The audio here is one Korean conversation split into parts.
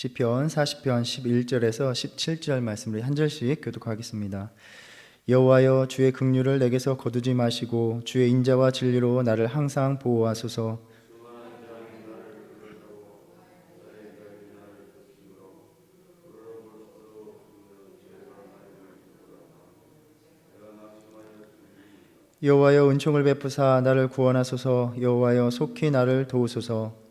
시편 40편 11절에서 17절 말씀을 한 절씩 교독하겠습니다. 여호와여, 주의 긍휼을 내게서 거두지 마시고 주의 인자와 진리로 나를 항상 보호하소서. 여호와여, 은총을 베푸사 나를 구원하소서. 여호와여, 속히 나를 도우소서.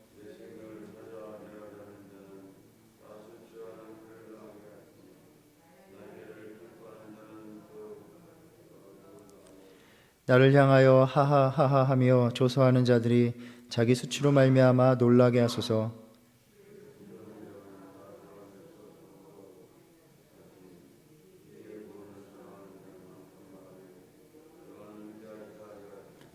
나를 향하여 하하하하 하며 조소하는 자들이 자기 수치로 말미암아 놀라게 하소서.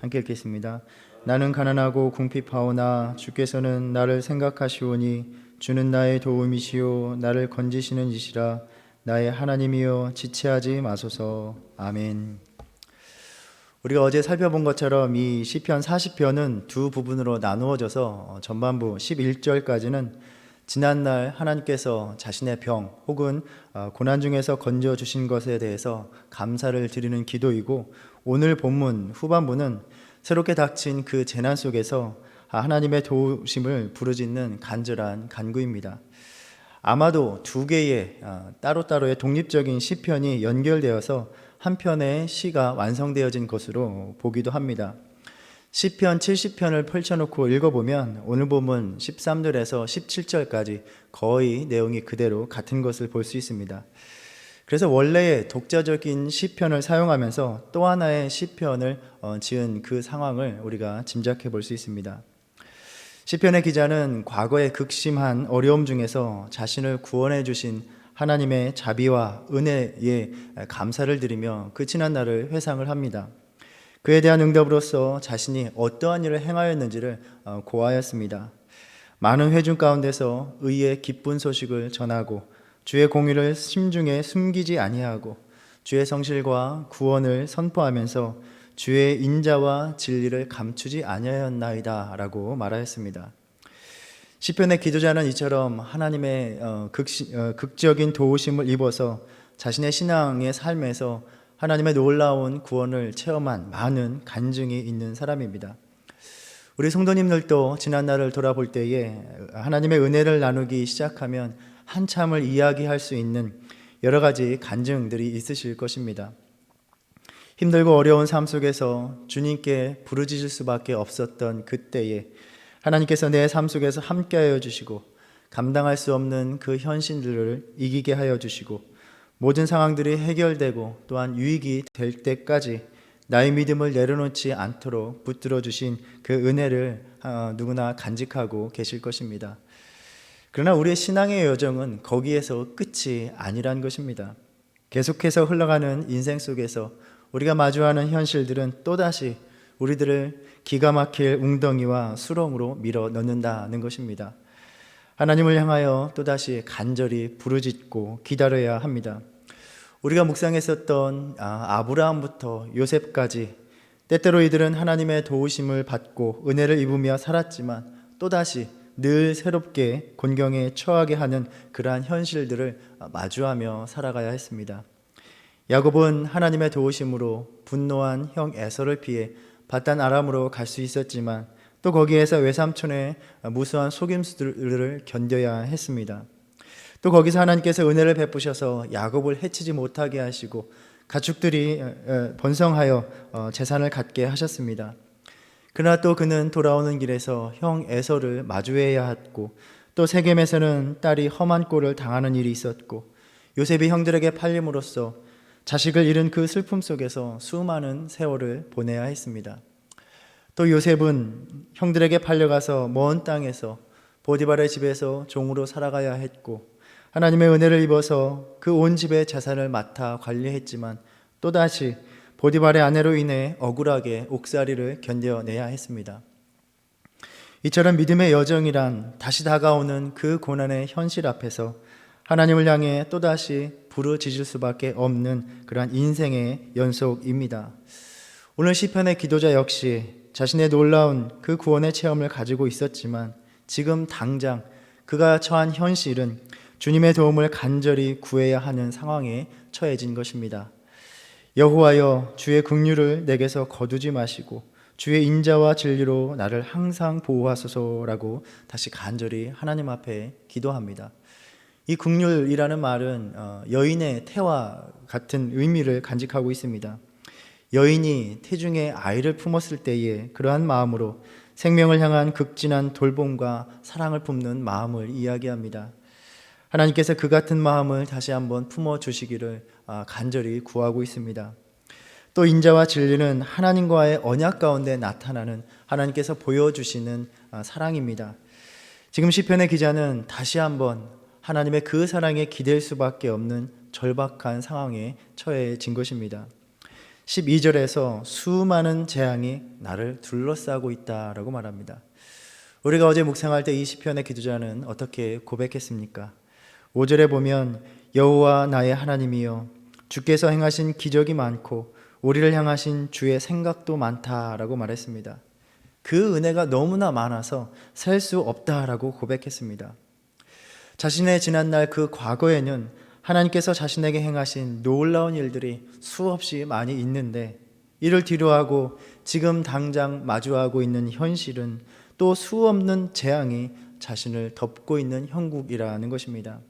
함께 읽겠습니다. 나는 가난하고 궁핍하오나 주께서는 나를 생각하시오니 주는 나의 도움이시요 나를 건지시는 이시라. 나의 하나님이여, 지체하지 마소서. 아멘. 우리가 어제 살펴본 것처럼 이 시편 40편은 두 부분으로 나누어져서 전반부 11절까지는 지난날 하나님께서 자신의 병 혹은 고난 중에서 건져주신 것에 대해서 감사를 드리는 기도이고, 오늘 본문 후반부는 새롭게 닥친 그 재난 속에서 하나님의 도우심을 부르짖는 간절한 간구입니다. 아마도 두 개의 따로따로의 독립적인 시편이 연결되어서 한 편의 시가 완성되어진 것으로 보기도 합니다. 시편 70편을 펼쳐놓고 읽어보면 오늘 본문 13절에서 17절까지 거의 내용이 그대로 같은 것을 볼 수 있습니다. 그래서 원래의 독자적인 시편을 사용하면서 또 하나의 시편을 지은 그 상황을 우리가 짐작해 볼 수 있습니다. 시편의 기자는 과거의 극심한 어려움 중에서 자신을 구원해 주신 하나님의 자비와 은혜에 감사를 드리며 그 지난 날을 회상을 합니다. 그에 대한 응답으로서 자신이 어떠한 일을 행하였는지를 고하였습니다. 많은 회중 가운데서 의의 기쁜 소식을 전하고 주의 공의를 심중에 숨기지 아니하고 주의 성실과 구원을 선포하면서 주의 인자와 진리를 감추지 아니하였나이다 라고 말하였습니다. 시편의 기도자는 이처럼 하나님의 극적인 도우심을 입어서 자신의 신앙의 삶에서 하나님의 놀라운 구원을 체험한 많은 간증이 있는 사람입니다. 우리 성도님들도 지난 날을 돌아볼 때에 하나님의 은혜를 나누기 시작하면 한참을 이야기할 수 있는 여러 가지 간증들이 있으실 것입니다. 힘들고 어려운 삶 속에서 주님께 부르짖을 수밖에 없었던 그때에 하나님께서 내 삶 속에서 함께하여 주시고 감당할 수 없는 그 현실들을 이기게 하여 주시고 모든 상황들이 해결되고 또한 유익이 될 때까지 나의 믿음을 내려놓지 않도록 붙들어 주신 그 은혜를 누구나 간직하고 계실 것입니다. 그러나 우리의 신앙의 여정은 거기에서 끝이 아니란 것입니다. 계속해서 흘러가는 인생 속에서 우리가 마주하는 현실들은 또다시 우리들을 기가 막힐 웅덩이와 수렁으로 밀어 넣는다는 것입니다. 하나님을 향하여 또다시 간절히 부르짖고 기다려야 합니다. 우리가 묵상했었던 아브라함부터 요셉까지 때때로 이들은 하나님의 도우심을 받고 은혜를 입으며 살았지만 또다시 늘 새롭게 곤경에 처하게 하는 그러한 현실들을 마주하며 살아가야 했습니다. 야곱은 하나님의 도우심으로 분노한 형 에서를 피해 바단 아람으로 갈 수 있었지만 또 거기에서 외삼촌의 무수한 속임수들을 견뎌야 했습니다. 또 거기서 하나님께서 은혜를 베푸셔서 야곱을 해치지 못하게 하시고 가축들이 번성하여 재산을 갖게 하셨습니다. 그러나 또 그는 돌아오는 길에서 형 에서를 마주해야 했고 또 세겜에서는 딸이 험한 꼴을 당하는 일이 있었고 요셉이 형들에게 팔림으로써 자식을 잃은 그 슬픔 속에서 수많은 세월을 보내야 했습니다. 또 요셉은 형들에게 팔려가서 먼 땅에서 보디발의 집에서 종으로 살아가야 했고 하나님의 은혜를 입어서 그 온 집의 재산을 맡아 관리했지만 또다시 보디발의 아내로 인해 억울하게 옥살이를 견뎌내야 했습니다. 이처럼 믿음의 여정이란 다시 다가오는 그 고난의 현실 앞에서 하나님을 향해 또다시 부르짖을 수밖에 없는 그러한 인생의 연속입니다. 오늘 시편의 기도자 역시 자신의 놀라운 그 구원의 체험을 가지고 있었지만 지금 당장 그가 처한 현실은 주님의 도움을 간절히 구해야 하는 상황에 처해진 것입니다. 여호와여, 주의 긍휼을 내게서 거두지 마시고 주의 인자와 진리로 나를 항상 보호하소서라고 다시 간절히 하나님 앞에 기도합니다. 이 긍휼이라는 말은 여인의 태와 같은 의미를 간직하고 있습니다. 여인이 태중에 아이를 품었을 때에 그러한 마음으로 생명을 향한 극진한 돌봄과 사랑을 품는 마음을 이야기합니다. 하나님께서 그 같은 마음을 다시 한번 품어주시기를 간절히 구하고 있습니다. 또 인자와 진리는 하나님과의 언약 가운데 나타나는 하나님께서 보여주시는 사랑입니다. 지금 시편의 기자는 다시 한번 하나님의 그 사랑에 기댈 수밖에 없는 절박한 상황에 처해진 것입니다. 12절에서 수많은 재앙이 나를 둘러싸고 있다라고 말합니다. 우리가 어제 묵상할 때 이 시편의 기도자는 어떻게 고백했습니까? 5절에 보면 여호와 나의 하나님이여, 주께서 행하신 기적이 많고 우리를 향하신 주의 생각도 많다라고 말했습니다. 그 은혜가 너무나 많아서 셀 수 없다라고 고백했습니다. 자신의 지난날 그 과거에는 하나님께서 자신에게 행하신 놀라운 일들이 수없이 많이 있는데, 이를 뒤로하고 지금 당장 마주하고 있는 현실은 또 수없는 재앙이 자신을 덮고 있는 형국이라는 것입니다.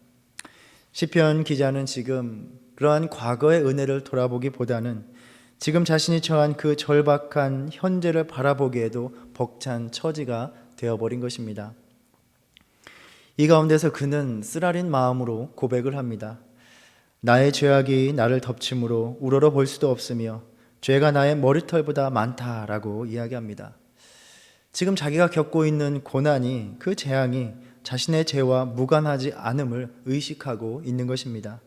시편 기자는 지금 그러한 과거의 은혜를 돌아보기보다는 지금 자신이 처한 그 절박한 현재를 바라보기에도 벅찬 처지가 되어버린 것입니다. 이 가운데서 그는 쓰라린 마음으로 고백을 합니다. 나의 죄악이 나를 덮침으로 우러러 볼 수도 없으며 죄가 나의 머리털보다 많다라고 이야기합니다. 지금 자기가 겪고 있는 고난이, 그 재앙이 자신의 죄와 무관하지 않음을 의식하고 있는 것입니다.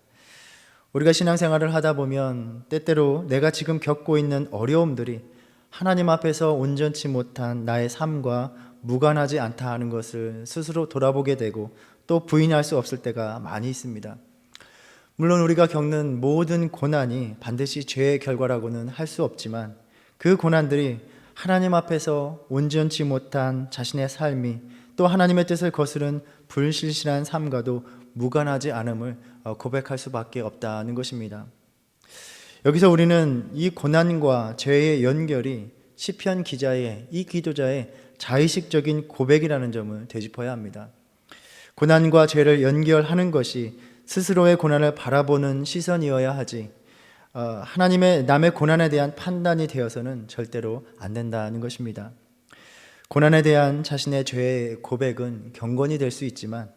우리가 신앙생활을 하다 보면 때때로 내가 지금 겪고 있는 어려움들이 하나님 앞에서 온전치 못한 나의 삶과 무관하지 않다 하는 것을 스스로 돌아보게 되고 또 부인할 수 없을 때가 많이 있습니다. 물론 우리가 겪는 모든 고난이 반드시 죄의 결과라고는 할 수 없지만, 그 고난들이 하나님 앞에서 온전치 못한 자신의 삶이 또 하나님의 뜻을 거스른 불신실한 삶과도 무관하지 않음을 고백할 수밖에 없다는 것입니다. 여기서 우리는 이 고난과 죄의 연결이 시편 기자의, 이 기도자의 자의식적인 고백이라는 점을 되짚어야 합니다. 고난과 죄를 연결하는 것이 스스로의 고난을 바라보는 시선이어야 하지, 하나님의 남의 고난에 대한 판단이 되어서는 절대로 안 된다는 것입니다. 고난에 대한 자신의 죄의 고백은 경건이 될 수 있지만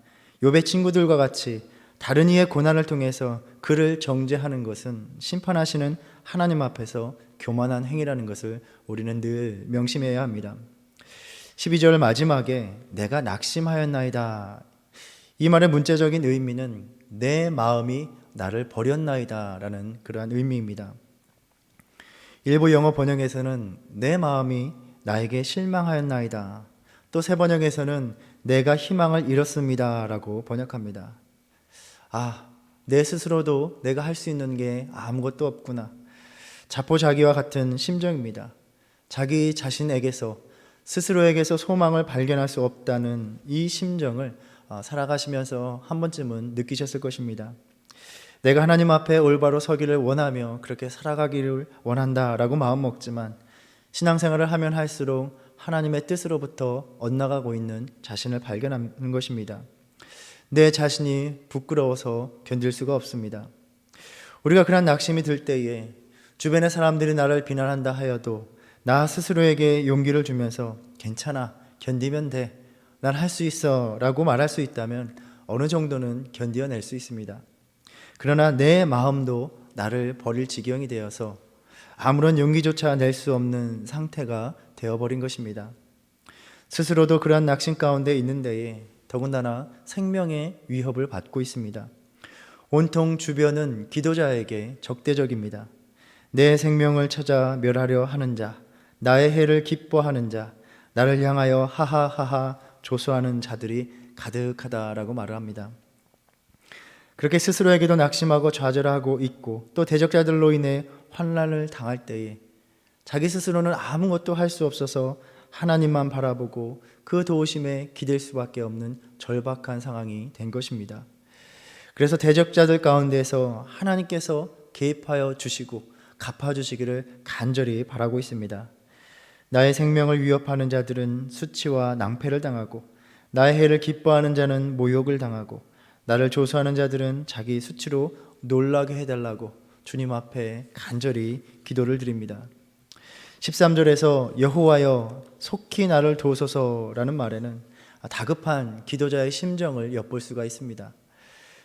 욥의 친구들과 같이 다른 이의 고난을 통해서 그를 정죄하는 것은 심판하시는 하나님 앞에서 교만한 행위라는 것을 우리는 늘 명심해야 합니다. 12절 마지막에 내가 낙심하였나이다, 이 말의 문자적인 의미는 내 마음이 나를 버렸나이다 라는 그러한 의미입니다. 일부 영어 번역에서는 내 마음이 나에게 실망하였나이다, 또 새 번역에서는 내가 희망을 잃었습니다 라고 번역합니다. 내 스스로도 내가 할 수 있는 게 아무것도 없구나, 자포자기와 같은 심정입니다. 자기 자신에게서, 스스로에게서 소망을 발견할 수 없다는 이 심정을 살아가시면서 한 번쯤은 느끼셨을 것입니다. 내가 하나님 앞에 올바로 서기를 원하며 그렇게 살아가기를 원한다라고 마음먹지만 신앙생활을 하면 할수록 하나님의 뜻으로부터 엇나가고 있는 자신을 발견하는 것입니다. 내 자신이 부끄러워서 견딜 수가 없습니다. 우리가 그런 낙심이 들 때에 주변의 사람들이 나를 비난한다 하여도 나 스스로에게 용기를 주면서 괜찮아, 견디면 돼, 난 할 수 있어 라고 말할 수 있다면 어느 정도는 견뎌낼 수 있습니다. 그러나 내 마음도 나를 버릴 지경이 되어서 아무런 용기조차 낼 수 없는 상태가 되어버린 것입니다. 스스로도 그러한 낙심 가운데 있는 데에 더군다나 생명의 위협을 받고 있습니다. 온통 주변은 기도자에게 적대적입니다. 내 생명을 찾아 멸하려 하는 자, 나의 해를 기뻐하는 자, 나를 향하여 하하하하 조소하는 자들이 가득하다라고 말을 합니다. 그렇게 스스로에게도 낙심하고 좌절하고 있고 또 대적자들로 인해 환난을 당할 때에 자기 스스로는 아무것도 할 수 없어서 하나님만 바라보고 그 도우심에 기댈 수밖에 없는 절박한 상황이 된 것입니다. 그래서 대적자들 가운데서 하나님께서 개입하여 주시고 갚아주시기를 간절히 바라고 있습니다. 나의 생명을 위협하는 자들은 수치와 낭패를 당하고, 나의 해를 기뻐하는 자는 모욕을 당하고, 나를 조소하는 자들은 자기 수치로 놀라게 해달라고 주님 앞에 간절히 기도를 드립니다. 13절에서 여호와여 속히 나를 도우소서라는 말에는 다급한 기도자의 심정을 엿볼 수가 있습니다.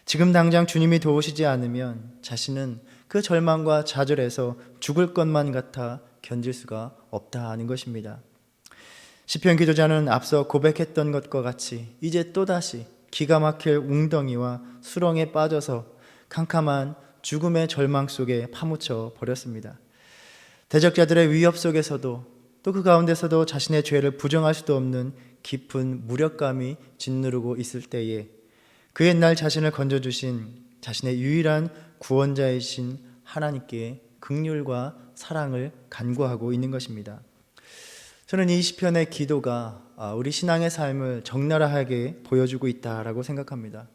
지금 당장 주님이 도우시지 않으면 자신은 그 절망과 좌절에서 죽을 것만 같아 견딜 수가 없다 하는 것입니다. 시편 기도자는 앞서 고백했던 것과 같이 이제 또다시 기가 막힐 웅덩이와 수렁에 빠져서 캄캄한 죽음의 절망 속에 파묻혀 버렸습니다. 대적자들의 위협 속에서도 또 그 가운데서도 자신의 죄를 부정할 수도 없는 깊은 무력감이 짓누르고 있을 때에 그 옛날 자신을 건져주신 자신의 유일한 구원자이신 하나님께 긍휼과 사랑을 간구하고 있는 것입니다. 저는 이 시편의 기도가 우리 신앙의 삶을 적나라하게 보여주고 있다라고 생각합니다.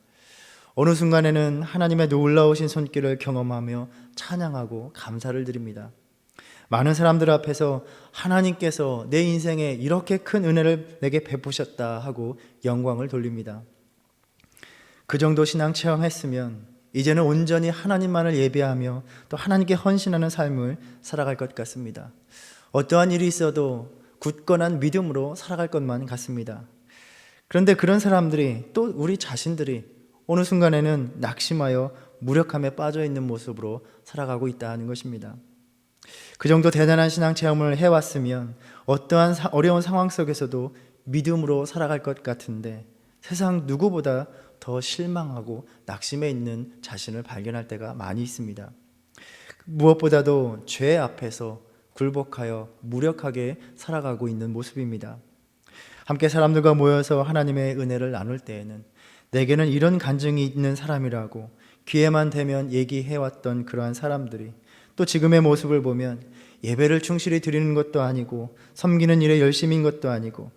어느 순간에는 하나님의 놀라우신 손길을 경험하며 찬양하고 감사를 드립니다. 많은 사람들 앞에서 하나님께서 내 인생에 이렇게 큰 은혜를 내게 베푸셨다 하고 영광을 돌립니다. 그 정도 신앙 체험했으면 이제는 온전히 하나님만을 예배하며 또 하나님께 헌신하는 삶을 살아갈 것 같습니다. 어떠한 일이 있어도 굳건한 믿음으로 살아갈 것만 같습니다. 그런데 그런 사람들이 또 우리 자신들이 어느 순간에는 낙심하여 무력함에 빠져 있는 모습으로 살아가고 있다는 것입니다. 그 정도 대단한 신앙 체험을 해왔으면 어떠한 어려운 상황 속에서도 믿음으로 살아갈 것 같은데 세상 누구보다 더 실망하고 낙심해 있는 자신을 발견할 때가 많이 있습니다. 무엇보다도 죄 앞에서 굴복하여 무력하게 살아가고 있는 모습입니다. 함께 사람들과 모여서 하나님의 은혜를 나눌 때에는 내게는 이런 간증이 있는 사람이라고 기회만 되면 얘기해왔던 그러한 사람들이 또 지금의 모습을 보면 예배를 충실히 드리는 것도 아니고 섬기는 일에 열심인 것도 아니고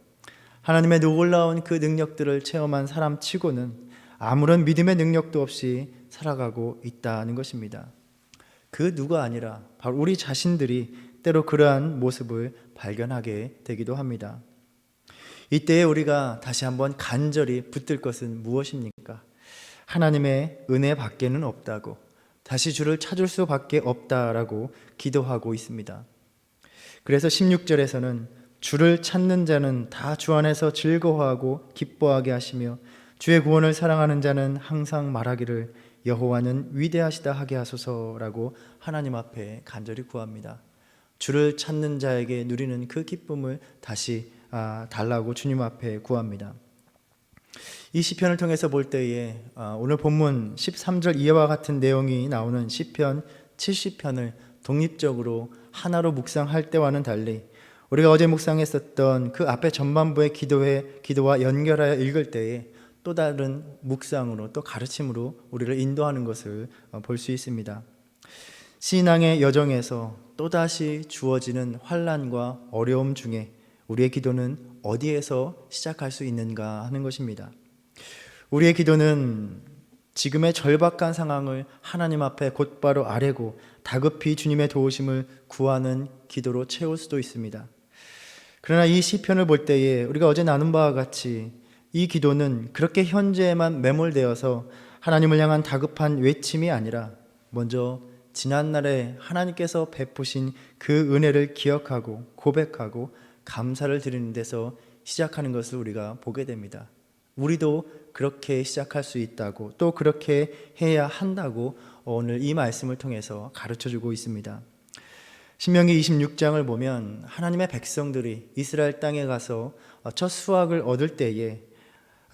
하나님의 놀라운 그 능력들을 체험한 사람 치고는 아무런 믿음의 능력도 없이 살아가고 있다는 것입니다. 그 누가 아니라 바로 우리 자신들이 때로 그러한 모습을 발견하게 되기도 합니다. 이때에 우리가 다시 한번 간절히 붙들 것은 무엇입니까? 하나님의 은혜 밖에는 없다고, 다시 주를 찾을 수밖에 없다라고 기도하고 있습니다. 그래서 16절에서는 주를 찾는 자는 다 주 안에서 즐거워하고 기뻐하게 하시며 주의 구원을 사랑하는 자는 항상 말하기를 여호와는 위대하시다 하게 하소서라고 하나님 앞에 간절히 구합니다. 주를 찾는 자에게 누리는 그 기쁨을 다시 달라고 주님 앞에 구합니다. 이 시편을 통해서 볼 때에 오늘 본문 13절 이하와 같은 내용이 나오는 시편 70편을 독립적으로 하나로 묵상할 때와는 달리 우리가 어제 묵상했었던 그 앞에 전반부의 기도와 연결하여 읽을 때에 또 다른 묵상으로 또 가르침으로 우리를 인도하는 것을 볼 수 있습니다. 신앙의 여정에서 또다시 주어지는 환난과 어려움 중에 우리의 기도는 어디에서 시작할 수 있는가 하는 것입니다. 우리의 기도는 지금의 절박한 상황을 하나님 앞에 곧바로 아뢰고 다급히 주님의 도우심을 구하는 기도로 채울 수도 있습니다. 그러나 이 시편을 볼 때에 우리가 어제 나눈 바와 같이 이 기도는 그렇게 현재에만 매몰되어서 하나님을 향한 다급한 외침이 아니라 먼저 지난날에 하나님께서 베푸신 그 은혜를 기억하고 고백하고 감사를 드리는 데서 시작하는 것을 우리가 보게 됩니다. 우리도 그렇게 시작할 수 있다고 또 그렇게 해야 한다고 오늘 이 말씀을 통해서 가르쳐주고 있습니다. 신명기 26장을 보면 하나님의 백성들이 이스라엘 땅에 가서 첫 수확을 얻을 때에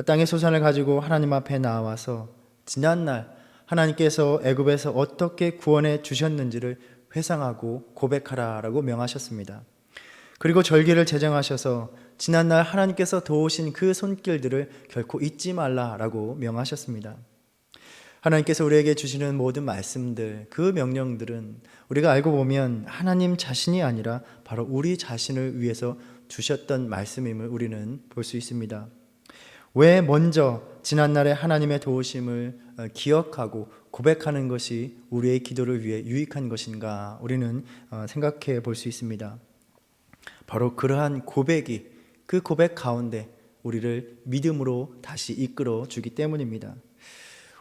땅의 소산을 가지고 하나님 앞에 나와서 지난날 하나님께서 애굽에서 어떻게 구원해 주셨는지를 회상하고 고백하라라고 명하셨습니다. 그리고 절기를 제정하셔서 지난날 하나님께서 도우신 그 손길들을 결코 잊지 말라라고 명하셨습니다. 하나님께서 우리에게 주시는 모든 말씀들, 그 명령들은 우리가 알고 보면 하나님 자신이 아니라 바로 우리 자신을 위해서 주셨던 말씀임을 우리는 볼 수 있습니다. 왜 먼저 지난날의 하나님의 도우심을 기억하고 고백하는 것이 우리의 기도를 위해 유익한 것인가 우리는 생각해 볼 수 있습니다. 바로 그러한 고백이 그 고백 가운데 우리를 믿음으로 다시 이끌어 주기 때문입니다.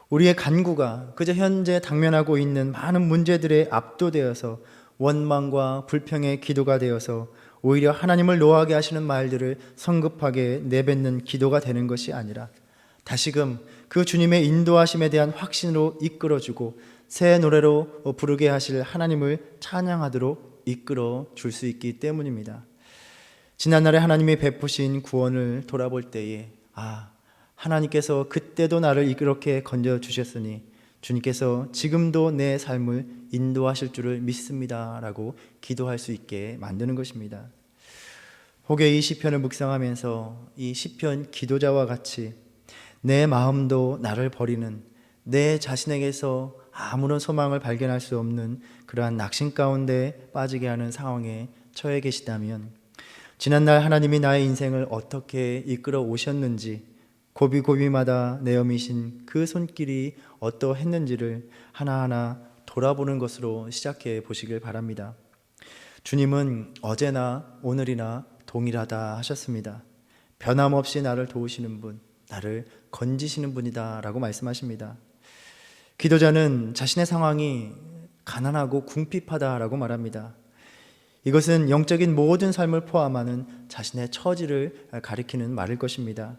우리의 간구가 그저 현재 당면하고 있는 많은 문제들에 압도되어서 원망과 불평의 기도가 되어서 오히려 하나님을 노하게 하시는 말들을 성급하게 내뱉는 기도가 되는 것이 아니라 다시금 그 주님의 인도하심에 대한 확신으로 이끌어주고 새 노래로 부르게 하실 하나님을 찬양하도록 이끌어 줄 수 있기 때문입니다. 지난날에 하나님이 베푸신 구원을 돌아볼 때에 하나님께서 그때도 나를 이렇게 건져주셨으니 주님께서 지금도 내 삶을 인도하실 줄을 믿습니다 라고 기도할 수 있게 만드는 것입니다. 혹여 이 시편을 묵상하면서 이 시편 기도자와 같이 내 마음도 나를 버리는 내 자신에게서 아무런 소망을 발견할 수 없는 그러한 낙심 가운데 빠지게 하는 상황에 처해 계시다면 지난날 하나님이 나의 인생을 어떻게 이끌어 오셨는지 고비고비마다 내어미신 그 손길이 어떠했는지를 하나하나 돌아보는 것으로 시작해 보시길 바랍니다. 주님은 어제나 오늘이나 동일하다 하셨습니다. 변함없이 나를 도우시는 분, 나를 건지시는 분이다 라고 말씀하십니다. 기도자는 자신의 상황이 가난하고 궁핍하다라고 말합니다. 이것은 영적인 모든 삶을 포함하는 자신의 처지를 가리키는 말일 것입니다.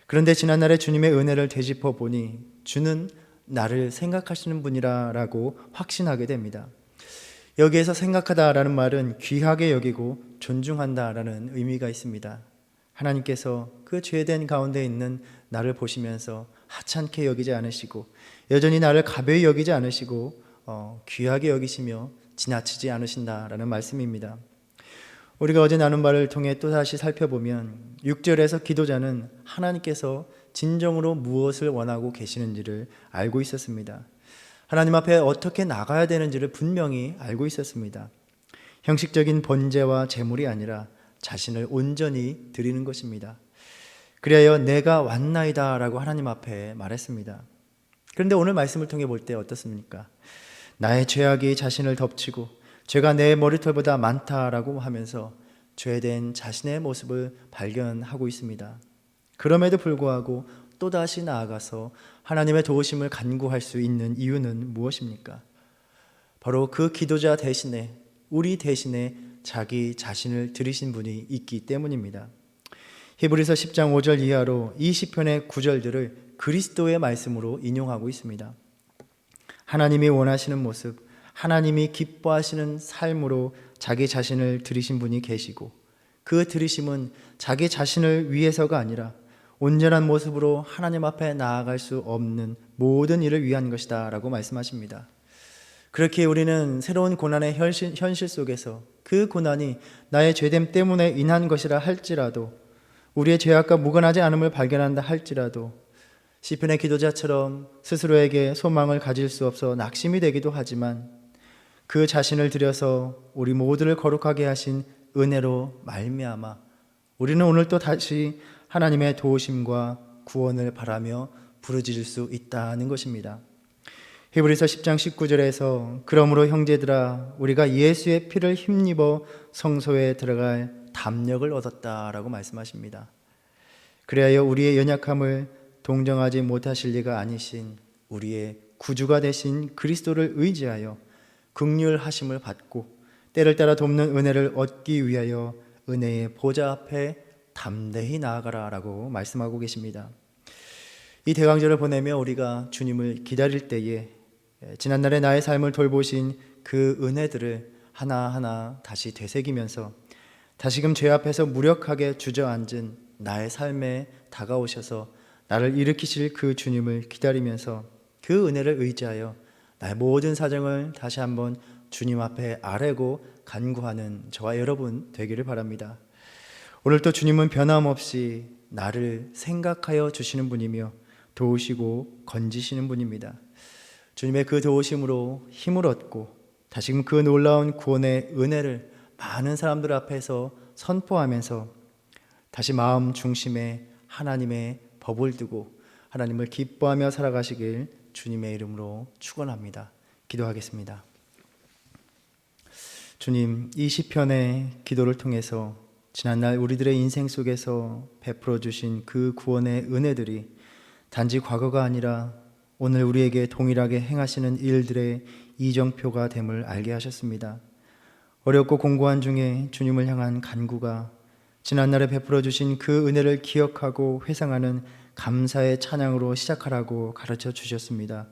그런데 지난날에 주님의 은혜를 되짚어 보니 주는 나를 생각하시는 분이라고 확신하게 됩니다. 여기에서 생각하다라는 말은 귀하게 여기고 존중한다라는 의미가 있습니다. 하나님께서 그 죄된 가운데 있는 나를 보시면서 하찮게 여기지 않으시고 여전히 나를 가벼이 여기지 않으시고 귀하게 여기시며 지나치지 않으신다라는 말씀입니다. 우리가 어제 나눈 바를 통해 또다시 살펴보면 6절에서 기도자는 하나님께서 진정으로 무엇을 원하고 계시는지를 알고 있었습니다. 하나님 앞에 어떻게 나가야 되는지를 분명히 알고 있었습니다. 형식적인 번제와 제물이 아니라 자신을 온전히 드리는 것입니다. 그리하여 내가 왔나이다 라고 하나님 앞에 말했습니다. 그런데 오늘 말씀을 통해 볼 때 어떻습니까? 나의 죄악이 자신을 덮치고 죄가 내 머리털보다 많다라고 하면서 죄된 자신의 모습을 발견하고 있습니다. 그럼에도 불구하고 또다시 나아가서 하나님의 도우심을 간구할 수 있는 이유는 무엇입니까? 바로 그 기도자 대신에 우리 대신에 자기 자신을 들이신 분이 있기 때문입니다. 히브리서 10장 5절 이하로 이 시편의 구절들을 그리스도의 말씀으로 인용하고 있습니다. 하나님이 원하시는 모습, 하나님이 기뻐하시는 삶으로 자기 자신을 들이신 분이 계시고 그 들이심은 자기 자신을 위해서가 아니라 온전한 모습으로 하나님 앞에 나아갈 수 없는 모든 일을 위한 것이다 라고 말씀하십니다. 그렇게 우리는 새로운 고난의 현실 속에서 그 고난이 나의 죄됨 때문에 인한 것이라 할지라도 우리의 죄악과 무관하지 않음을 발견한다 할지라도 시편의 기도자처럼 스스로에게 소망을 가질 수 없어 낙심이 되기도 하지만 그 자신을 들여서 우리 모두를 거룩하게 하신 은혜로 말미암아 우리는 오늘 또 다시 하나님의 도우심과 구원을 바라며 부르짖을 수 있다는 것입니다. 히브리서 10장 19절에서 그러므로 형제들아 우리가 예수의 피를 힘입어 성소에 들어갈 담력을 얻었다라고 말씀하십니다. 그리하여 우리의 연약함을 동정하지 못하실 리가 아니신 우리의 구주가 되신 그리스도를 의지하여 긍휼하심을 받고 때를 따라 돕는 은혜를 얻기 위하여 은혜의 보좌 앞에 담대히 나아가라 라고 말씀하고 계십니다. 이 대강절을 보내며 우리가 주님을 기다릴 때에 지난날의 나의 삶을 돌보신 그 은혜들을 하나하나 다시 되새기면서 다시금 죄 앞에서 무력하게 주저앉은 나의 삶에 다가오셔서 나를 일으키실 그 주님을 기다리면서 그 은혜를 의지하여 나의 모든 사정을 다시 한번 주님 앞에 아뢰고 간구하는 저와 여러분 되기를 바랍니다. 오늘도 주님은 변함없이 나를 생각하여 주시는 분이며 도우시고 건지시는 분입니다. 주님의 그 도우심으로 힘을 얻고 다시금 그 놀라운 구원의 은혜를 많은 사람들 앞에서 선포하면서 다시 마음 중심에 하나님의 법을 두고 하나님을 기뻐하며 살아가시길 주님의 이름으로 축원합니다. 기도하겠습니다. 주님, 이 시편의 기도를 통해서 지난날 우리들의 인생 속에서 베풀어 주신 그 구원의 은혜들이 단지 과거가 아니라 오늘 우리에게 동일하게 행하시는 일들의 이정표가 됨을 알게 하셨습니다. 어렵고 공고한 중에 주님을 향한 간구가 지난날에 베풀어 주신 그 은혜를 기억하고 회상하는 감사의 찬양으로 시작하라고 가르쳐 주셨습니다.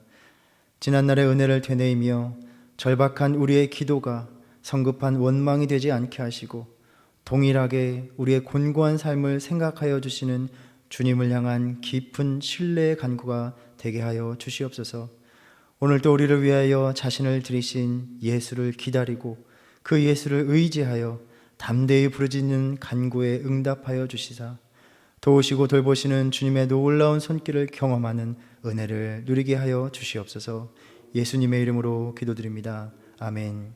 지난날의 은혜를 되뇌이며 절박한 우리의 기도가 성급한 원망이 되지 않게 하시고 동일하게 우리의 곤고한 삶을 생각하여 주시는 주님을 향한 깊은 신뢰의 간구가 되게 하여 주시옵소서. 오늘도 우리를 위하여 자신을 들이신 예수를 기다리고 그 예수를 의지하여 담대히 부르짖는 간구에 응답하여 주시사 도우시고 돌보시는 주님의 놀라운 손길을 경험하는 은혜를 누리게 하여 주시옵소서. 예수님의 이름으로 기도드립니다. 아멘.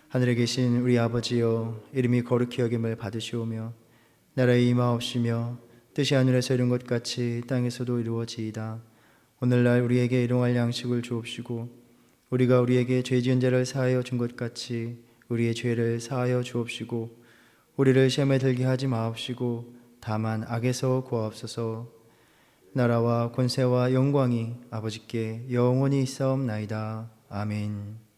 하늘에 계신 우리 아버지여, 이름이 거룩히 여김을 받으시오며 나라의 임하옵시며 뜻이 하늘에서 이룬 것 같이 땅에서도 이루어지이다. 오늘날 우리에게 일용할 양식을 주옵시고 우리가 우리에게 죄 지은 자를 사하여 준 것 같이 우리의 죄를 사하여 주옵시고 우리를 시험에 들게 하지 마옵시고 다만 악에서 구하옵소서. 나라와 권세와 영광이 아버지께 영원히 있사옵나이다. 아멘.